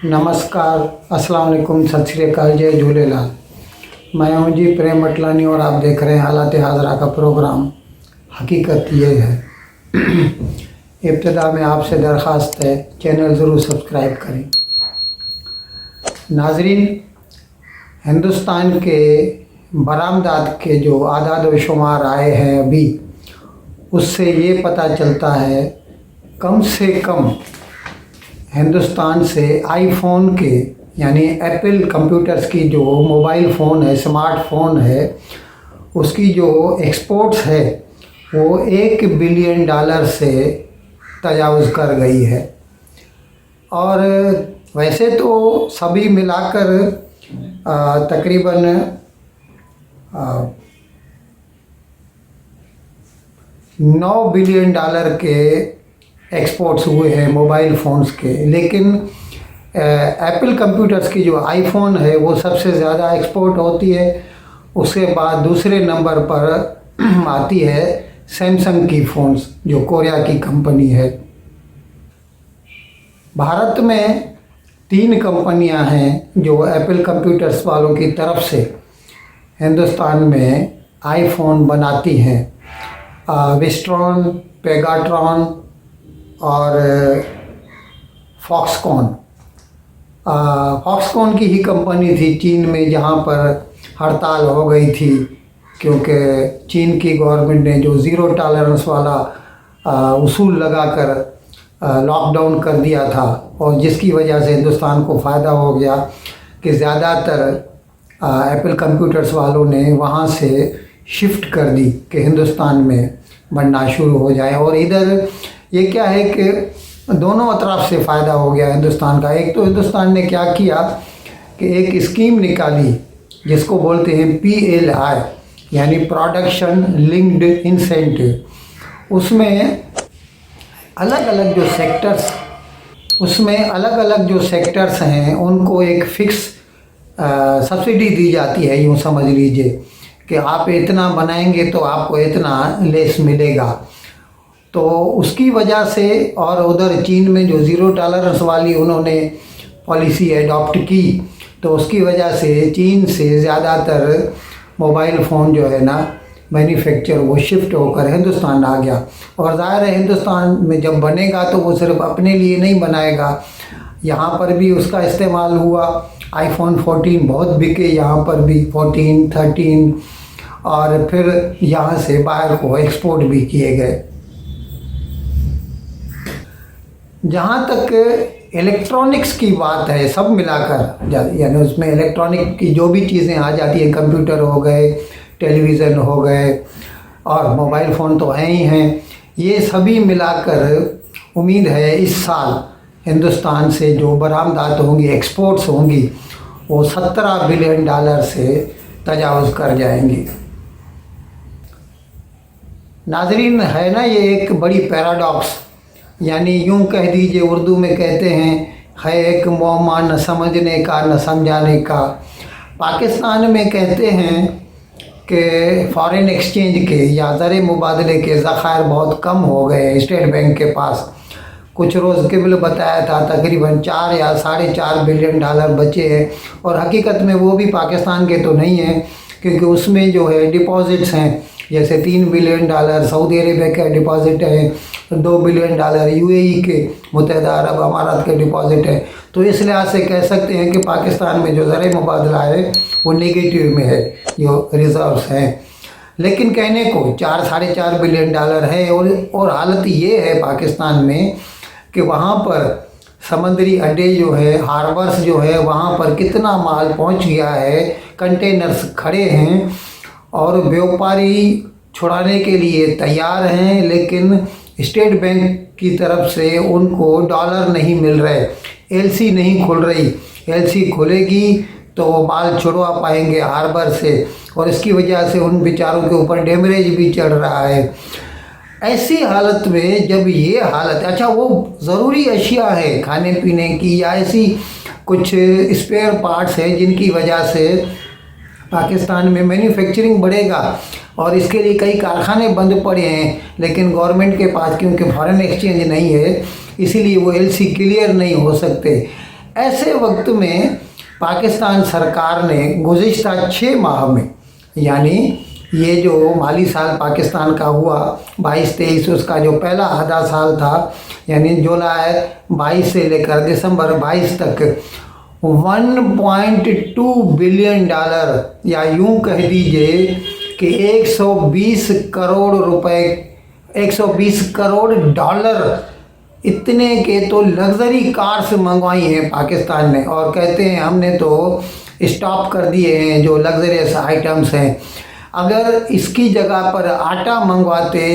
नमस्कार, अस्सलाम वालेकुम, सत श्री अकाल, जय झूलेलाल। मैं हूं जी प्रेम अटलानी और आप देख रहे हैं हालात हाजरा का प्रोग्राम। हकीकत ये है। इब्तिदा में आपसे दरख्वास्त है, चैनल ज़रूर सब्सक्राइब करें। नाजरीन, हिंदुस्तान के बरामदात के जो आदाद व शुमार आए हैं अभी, उससे ये पता चलता है कम से कम हिंदुस्तान से आईफोन के यानी एप्पल कंप्यूटर्स की जो मोबाइल फ़ोन है, स्मार्टफोन है, उसकी जो एक्सपोर्ट्स है वो $1 बिलियन से तजावुज़ कर गई है। और वैसे तो सभी मिलाकर तकरीबन $9 बिलियन के एक्सपोर्ट्स हुए हैं मोबाइल फ़ोन्स के, लेकिन एप्पल कंप्यूटर्स की जो आईफोन है वो सबसे ज़्यादा एक्सपोर्ट होती है। उसके बाद दूसरे नंबर पर आती है सैमसंग की फ़ोन्स, जो कोरिया की कंपनी है। भारत में 3 कंपनियां हैं जो एप्पल कंप्यूटर्स वालों की तरफ से हिंदुस्तान में आईफोन बनाती हैं, विस्ट्रॉन, पेगाट्रॉन और फॉक्सकॉन। फॉक्सकॉन की ही कंपनी थी चीन में, जहां पर हड़ताल हो गई थी क्योंकि चीन की गवर्नमेंट ने जो ज़ीरो टॉलरेंस वाला उसूल लगाकर लॉकडाउन कर दिया था, और जिसकी वजह से हिंदुस्तान को फ़ायदा हो गया कि ज़्यादातर एप्पल कंप्यूटर्स वालों ने वहां से शिफ्ट कर दी कि हिंदुस्तान में बनना शुरू हो जाए। और इधर ये क्या है कि दोनों तरफ से फ़ायदा हो गया हिंदुस्तान का। एक तो हिंदुस्तान ने क्या किया कि एक स्कीम निकाली जिसको बोलते हैं PLI यानी प्रोडक्शन लिंक्ड इंसेंटिव। उसमें अलग अलग जो सेक्टर्स हैं उनको एक फ़िक्स सब्सिडी दी जाती है। यूँ समझ लीजिए कि आप इतना बनाएंगे तो आपको इतना लेस मिलेगा। तो उसकी वजह से, और उधर चीन में जो ज़ीरो टॉलरेंस वाली उन्होंने पॉलिसी एडॉप्ट की, तो उसकी वजह से चीन से ज़्यादातर मोबाइल फ़ोन जो है ना मैन्युफैक्चर वो शिफ्ट होकर हिंदुस्तान आ गया। और ज़ाहिर है हिंदुस्तान में जब बनेगा तो वो सिर्फ अपने लिए नहीं बनाएगा, यहाँ पर भी उसका इस्तेमाल हुआ। आईफोन 14 बहुत बिके यहाँ पर भी, 14, 13, और फिर यहाँ से बाहर को एक्सपोर्ट भी किए गए। जहाँ तक इलेक्ट्रॉनिक्स की बात है, सब मिलाकर यानी उसमें इलेक्ट्रॉनिक की जो भी चीज़ें आ जाती हैं, कंप्यूटर हो गए, टेलीविज़न हो गए और मोबाइल फ़ोन तो हैं ही हैं, ये सभी मिलाकर उम्मीद है इस साल हिंदुस्तान से जो बरामदात होंगी, एक्सपोर्ट्स होंगी, वो $17 बिलियन से तजावुज़ कर जाएंगी। नाजरीन, है ना ये एक बड़ी पैराडॉक्स, यानी यूँ कह दीजिए, उर्दू में कहते हैं है एक मुअम्मा न समझने का न समझाने का। पाकिस्तान में कहते हैं कि फ़ॉरेन एक्सचेंज के या ज़र मुबादले के ज़खायर बहुत कम हो गए स्टेट बैंक के पास। कुछ रोज़ कबल बताया था तकरीबन 4 या $4.5 बिलियन बचे हैं, और हकीकत में वो भी पाकिस्तान के तो नहीं हैं, क्योंकि उसमें जो है डिपॉज़िट्स हैं, जैसे $3 बिलियन सऊदी अरेबिया का डिपॉज़िट है, $2 बिलियन UAE के मुत्तहिदा अरब अमारात के डिपॉज़िट है। तो इस लिहाज से कह सकते हैं कि पाकिस्तान में जो ज़र मुबादला है वो नेगेटिव में है, जो रिज़र्व्स हैं। लेकिन कहने को $4-4.5 बिलियन है। और हालत ये है पाकिस्तान में कि वहाँ पर समंदरी अड्डे जो है, हार्बर्स जो है, वहाँ पर कितना माल पहुँच गया है, कंटेनर्स खड़े हैं और व्यापारी छुड़ाने के लिए तैयार हैं, लेकिन स्टेट बैंक की तरफ से उनको डॉलर नहीं मिल रहे, LC नहीं खुल रही। LC खुलेगी तो वो माल छुड़वा पाएंगे हार्बर से, और इसकी वजह से उन बेचारों के ऊपर डैमेज भी चढ़ रहा है। ऐसी हालत में जब ये हालत, अच्छा वो ज़रूरी अशिया है खाने पीने की या ऐसी कुछ स्पेयर पार्ट्स हैं जिनकी वजह से पाकिस्तान में मैन्युफैक्चरिंग बढ़ेगा, और इसके लिए कई कारखाने बंद पड़े हैं, लेकिन गवर्नमेंट के पास क्योंकि फॉरेन एक्सचेंज नहीं है इसीलिए वो LC क्लियर नहीं हो सकते। ऐसे वक्त में पाकिस्तान सरकार ने गुज़िश्ता 6 माह में, यानी ये जो माली साल पाकिस्तान का हुआ 22-23, उसका जो पहला आधा साल था, यानी जुलाई 22 से लेकर दिसंबर 22 तक 1.2 बिलियन डॉलर, या यूं कह दीजिए कि 120 करोड़ रुपए, 120 करोड़ डॉलर इतने के तो लग्जरी कार्स मंगवाई हैं पाकिस्तान ने, और कहते हैं हमने तो स्टॉप कर दिए हैं जो लग्जरियस आइटम्स हैं। अगर इसकी जगह पर आटा मंगवाते,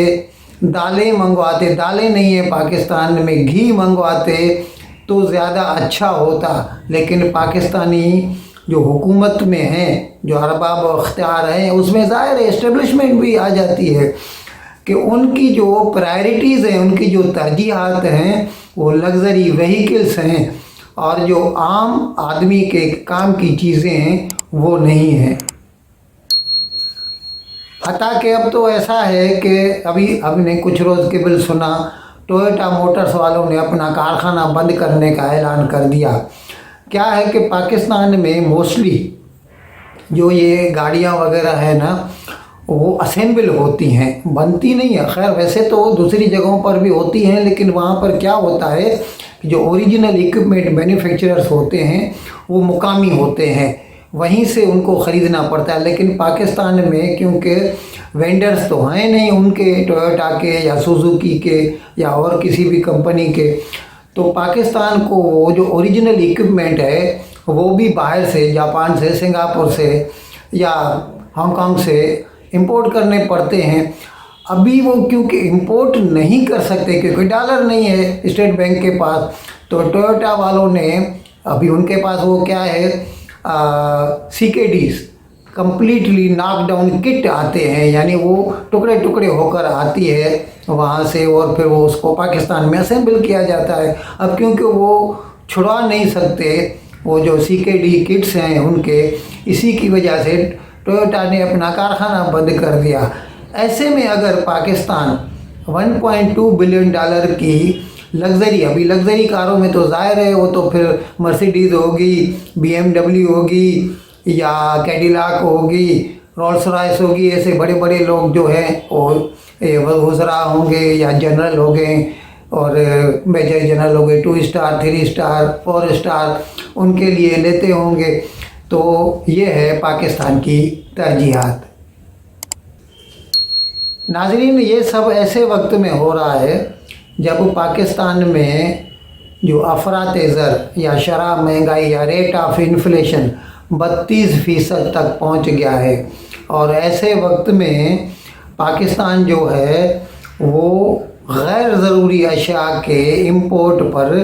दालें मंगवाते, दालें नहीं है पाकिस्तान में, घी मंगवाते तो ज़्यादा अच्छा होता। लेकिन पाकिस्तानी जो हुकूमत में हैं, जो अरबाब व अख्तियार हैं, उसमें ज़ाहिर एस्टेब्लिशमेंट भी आ जाती है कि उनकी जो प्रायोरिटीज़ हैं, उनकी जो तरजीहात हैं, वो लग्जरी व्हीकल्स हैं, और जो आम आदमी के काम की चीज़ें हैं वो नहीं हैं। हता कि अब तो ऐसा है कि अभी हमने कुछ रोज़ कबल सुना, टोयोटा मोटर्स वालों ने अपना कारखाना बंद करने का ऐलान कर दिया। क्या है कि पाकिस्तान में मोस्टली जो ये गाड़ियाँ वगैरह है ना, वो असेंबल होती हैं, बनती नहीं है। खैर वैसे तो दूसरी जगहों पर भी होती हैं, लेकिन वहाँ पर क्या होता है कि जो ओरिजिनल इक्विपमेंट मैन्युफैक्चरर्स होते हैं वो मुकामी होते हैं, वहीं से उनको ख़रीदना पड़ता है। लेकिन पाकिस्तान में क्योंकि वेंडर्स तो हैं नहीं उनके, टोयोटा के या सुजुकी के या और किसी भी कंपनी के, तो पाकिस्तान को वो जो ओरिजिनल इक्विपमेंट है वो भी बाहर से, जापान से, सिंगापुर से या हांगकांग से इंपोर्ट करने पड़ते हैं। अभी वो क्योंकि इंपोर्ट नहीं कर सकते क्योंकि डॉलर नहीं है स्टेट बैंक के पास, तो टोयोटा वालों ने अभी उनके पास वो क्या है, CKDs कम्प्लीटली नॉकडाउन किट आते हैं, यानी वो टुकड़े टुकड़े होकर आती है वहाँ से, और फिर वो उसको पाकिस्तान में असेंबल किया जाता है। अब क्योंकि वो छुड़वा नहीं सकते वो जो CKD किट्स हैं उनके, इसी की वजह से टोयोटा ने अपना कारखाना बंद कर दिया। ऐसे में अगर पाकिस्तान 1.2 बिलियन डॉलर की लग्जरी, अभी लग्जरी कारों में तो ज़ाहिर है वो तो फिर मर्सिडीज़ होगी, BMW होगी या कैडिलैक होगी, रोल्स रॉयस होगी, ऐसे बड़े बड़े लोग जो हैं वो वज़रा होंगे या जनरल हो गए, और मेजर जनरल हो गए, 2 स्टार 3 स्टार 4 स्टार, उनके लिए लेते होंगे। तो ये है पाकिस्तान की तरजीहात। नाज़रीन, ये सब ऐसे वक्त में हो रहा है जब पाकिस्तान में जो अफरात ज़र या शराब महंगाई या रेट ऑफ इन्फ्लेशन 32% तक पहुंच गया है, और ऐसे वक्त में पाकिस्तान जो है वो गैर ज़रूरी अशिया के इंपोर्ट पर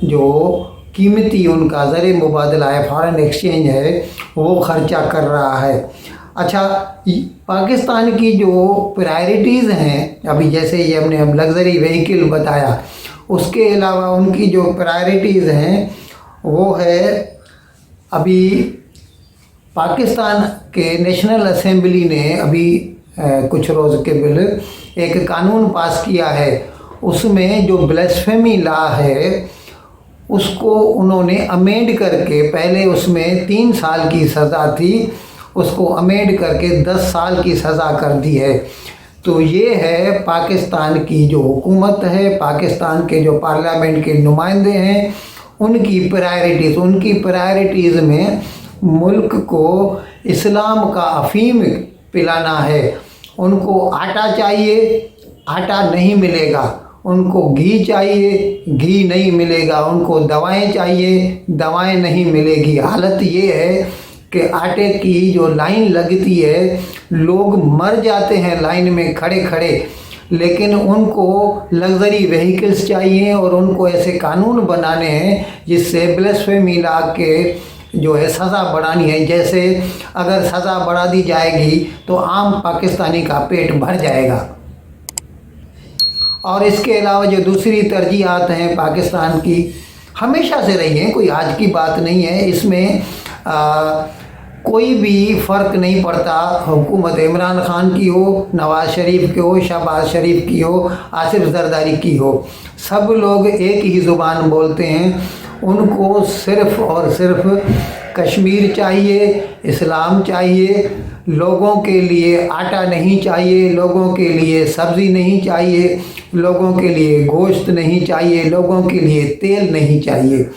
जो कीमती उनका ज़र मुबादला है, फॉरेन एक्सचेंज है, वो ख़र्चा कर रहा है। अच्छा, पाकिस्तान की जो प्रायोरिटीज़ हैं, अभी जैसे ये हमने अब लग्जरी व्हीकल बताया, उसके अलावा उनकी जो प्रायोरिटीज़ हैं वो है, अभी पाकिस्तान के नेशनल असेंबली ने अभी कुछ रोज़ कबल एक कानून पास किया है। उसमें जो ब्लास्फेमी लॉ है उसको उन्होंने अमेंड करके, पहले उसमें 3 साल की सज़ा थी, उसको अमेंड करके 10 साल की सज़ा कर दी है। तो ये है पाकिस्तान की जो हुकूमत है, पाकिस्तान के जो पार्लियामेंट के नुमाइंदे हैं, उनकी प्रायोरिटीज़ में मुल्क को इस्लाम का अफीम पिलाना है। उनको आटा चाहिए, आटा नहीं मिलेगा, उनको घी चाहिए, घी नहीं मिलेगा, उनको दवाएं चाहिए, दवाएं नहीं मिलेगी। हालत ये है कि आटे की जो लाइन लगती है, लोग मर जाते हैं लाइन में खड़े खड़े, लेकिन उनको लग्जरी व्हीकल्स चाहिए, और उनको ऐसे कानून बनाने हैं जिससे ब्लास्फेमी लॉ के जो है सज़ा बढ़ानी है। जैसे अगर सज़ा बढ़ा दी जाएगी तो आम पाकिस्तानी का पेट भर जाएगा। और इसके अलावा जो दूसरी तरजीहात हैं पाकिस्तान की, हमेशा से रही हैं, कोई आज की बात नहीं है, इसमें कोई भी फ़र्क नहीं पड़ता, हुकूमत इमरान खान की हो, नवाज़ शरीफ की हो, शहबाज शरीफ की हो, आसिफ जरदारी की हो, सब लोग एक ही ज़ुबान बोलते हैं। उनको सिर्फ़ और सिर्फ कश्मीर चाहिए, इस्लाम चाहिए, लोगों के लिए आटा नहीं चाहिए, लोगों के लिए सब्ज़ी नहीं चाहिए, लोगों के लिए गोश्त नहीं चाहिए, लोगों के लिए तेल नहीं चाहिए।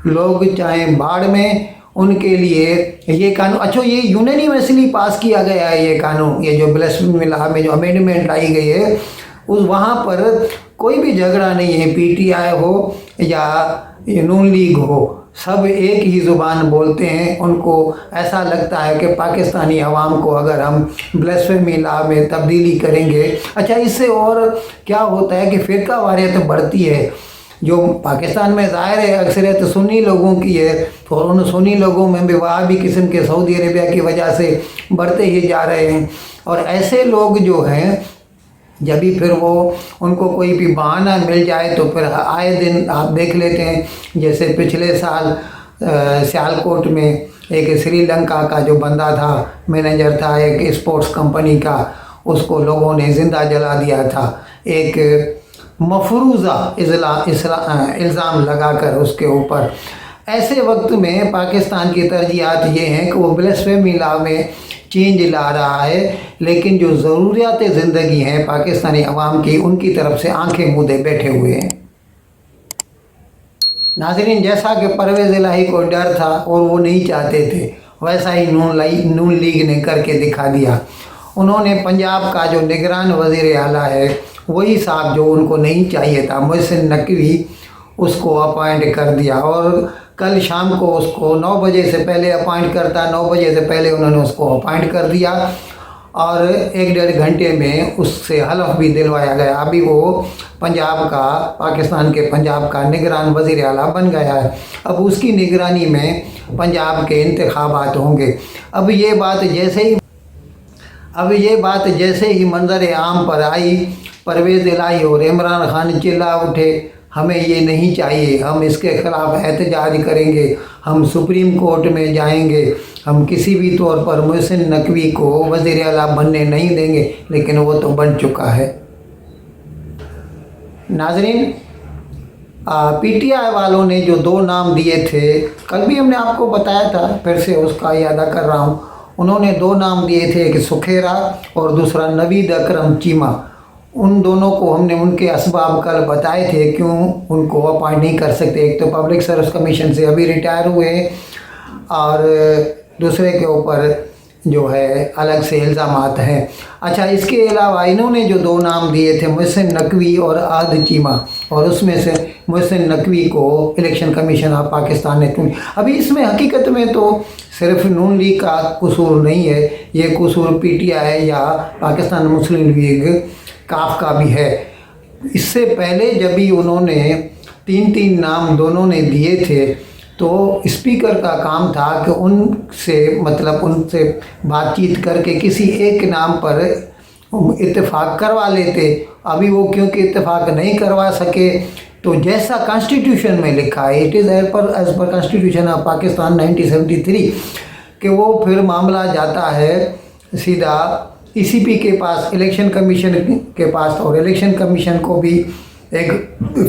लोग चाहे बाढ़ में, उनके लिए ये कानून, अच्छा ये यूनानिमसली पास किया गया है ये कानून, ये जो ब्लास्फेमी लॉ में जो अमेंडमेंट लाई गई है, उस वहाँ पर कोई भी झगड़ा नहीं है, पीटीआई हो या नून लीग हो, सब एक ही ज़ुबान बोलते हैं। उनको ऐसा लगता है कि पाकिस्तानी अवाम को अगर हम ब्लास्फेमी लॉ में तब्दीली करेंगे, अच्छा इससे और क्या होता है कि फ़िरका वारियत बढ़ती है। जो पाकिस्तान में ज़ाहिर है अक्सरियत सुन्नी लोगों की है, और उन सुन्नी लोगों में भी वहाँ भी किस्म के सऊदी अरेबिया की वजह से बढ़ते ही जा रहे हैं। और ऐसे लोग जो हैं, जब भी फिर वो उनको कोई भी बहाना मिल जाए तो फिर आए दिन आप देख लेते हैं, जैसे पिछले साल सियालकोट में एक श्रीलंका का जो बंदा था, मैनेजर था एक स्पोर्ट्स कंपनी का, उसको लोगों ने ज़िंदा जला दिया था, एक मफरूज़ा इल्ज़ाम लगाकर उसके ऊपर। ऐसे वक्त में पाकिस्तान की तरजीहात ये हैं कि वो ब्लास्फेमी लॉ में चेंज ला रहा है, लेकिन जो ज़रूरियात ज़िंदगी हैं पाकिस्तानी अवाम की, उनकी तरफ से आंखें मूंदे बैठे हुए हैं। नाज़रीन, जैसा कि परवेज़ इलाही को डर था और वो नहीं चाहते थे, वैसा ही नून लीग ने करके दिखा दिया। उन्होंने पंजाब का जो निगरान वज़ीर आला है, वही साहब जो उनको नहीं चाहिए था, मोहसिन नकवी, उसको अपॉइंट कर दिया। और कल शाम को उसको 9 बजे से पहले अपॉइंट करता, 9 बजे से पहले उन्होंने उसको अपॉइंट कर दिया और 1-1.5 घंटे में उससे हलफ भी दिलवाया गया। अभी वो पंजाब का, पाकिस्तान के पंजाब का निगरान वज़ीर आला बन गया है। अब उसकी निगरानी में पंजाब के इंतखाबात होंगे। अब ये बात जैसे ही मंजर आम पर आई, परवेज़ इलाही और इमरान खान चिल्ला उठे, हमें ये नहीं चाहिए, हम इसके ख़िलाफ़ एहतजाज करेंगे, हम सुप्रीम कोर्ट में जाएंगे, हम किसी भी तौर पर मोहसिन नकवी को वज़ीर आला बनने नहीं देंगे। लेकिन वो तो बन चुका है। नाज़रीन, पीटीआई वालों ने जो 2 नाम दिए थे, कल भी हमने आपको बताया था, फिर से उसका यादा कर रहा हूँ। उन्होंने 2 नाम दिए थे, एक सुखेरा और दूसरा नवीद अकरम चीमा। उन दोनों को हमने उनके असबाब कल बताए थे क्यों उनको अपॉइंट नहीं कर सकते। एक तो पब्लिक सर्विस कमीशन से अभी रिटायर हुए और दूसरे के ऊपर जो है अलग से इल्ज़ामात हैं। अच्छा, इसके अलावा इन्होंने जो 2 नाम दिए थे, मोहसिन नकवी और आद चीमा, और उसमें से मोहसिन नकवी को इलेक्शन कमीशन ऑफ पाकिस्तान ने चुनी। अभी इसमें हकीकत में तो सिर्फ नून लीग का कसूर नहीं है, ये कसूर पीटीआई या पाकिस्तान मुस्लिम लीग काफ का भी है। इससे पहले जब भी उन्होंने 3 नाम दोनों ने दिए थे, तो स्पीकर का काम था कि उनसे बातचीत करके किसी एक नाम पर इत्तेफाक करवा लेते। अभी वो क्योंकि इत्तेफाक नहीं करवा सके, तो जैसा कॉन्स्टिट्यूशन में लिखा है, it is as per constitution of Pakistan 1973, कि वो फिर मामला जाता है सीधा ईसीपी के पास, इलेक्शन कमीशन के पास, और इलेक्शन कमीशन को भी एक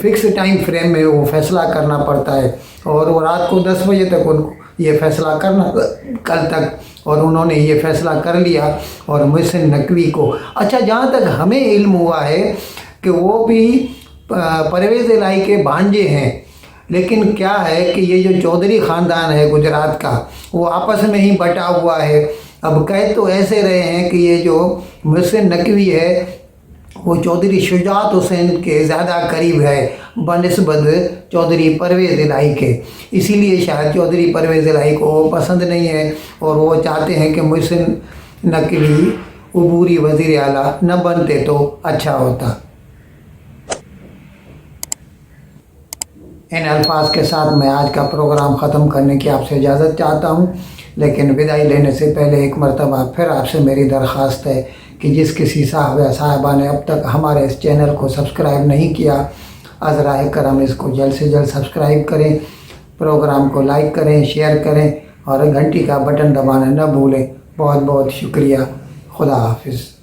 फ़िक्स टाइम फ्रेम में वो फैसला करना पड़ता है, और वो रात को 10 बजे तक उनको ये फैसला करना, कल तक, और उन्होंने ये फैसला कर लिया। और मोहसिन नकवी को, अच्छा जहाँ तक हमें इल्म हुआ है कि वो भी परवेज़ इलाही के भांजे हैं, लेकिन क्या है कि ये जो चौधरी ख़ानदान है गुजरात का, वो आपस में ही बटा हुआ है। अब कह तो ऐसे रहे हैं कि ये जो मोहसिन नकवी है वो चौधरी शुजात हुसैन के ज़्यादा करीब है बनिस्बत चौधरी परवेज़ इलाही के, इसीलिए शायद चौधरी परवेज़ इलाही को वो पसंद नहीं है और वो चाहते हैं कि मोहसिन नकवी अबूरी वज़ीर आला न बनते तो अच्छा होता। इन अल्फाज के साथ मैं आज का प्रोग्राम ख़त्म करने की आपसे इजाज़त चाहता हूँ, लेकिन विदाई लेने से पहले एक मरतबा फिर आपसे मेरी दरख्वास्त है कि जिस किसी साहब या साहबा ने अब तक हमारे इस चैनल को सब्सक्राइब नहीं किया, अज़राए करम इसको जल्द से जल्द सब्सक्राइब करें, प्रोग्राम को लाइक करें, शेयर करें और घंटी का बटन दबाना न भूलें। बहुत बहुत शुक्रिया। खुदा हाफिज़।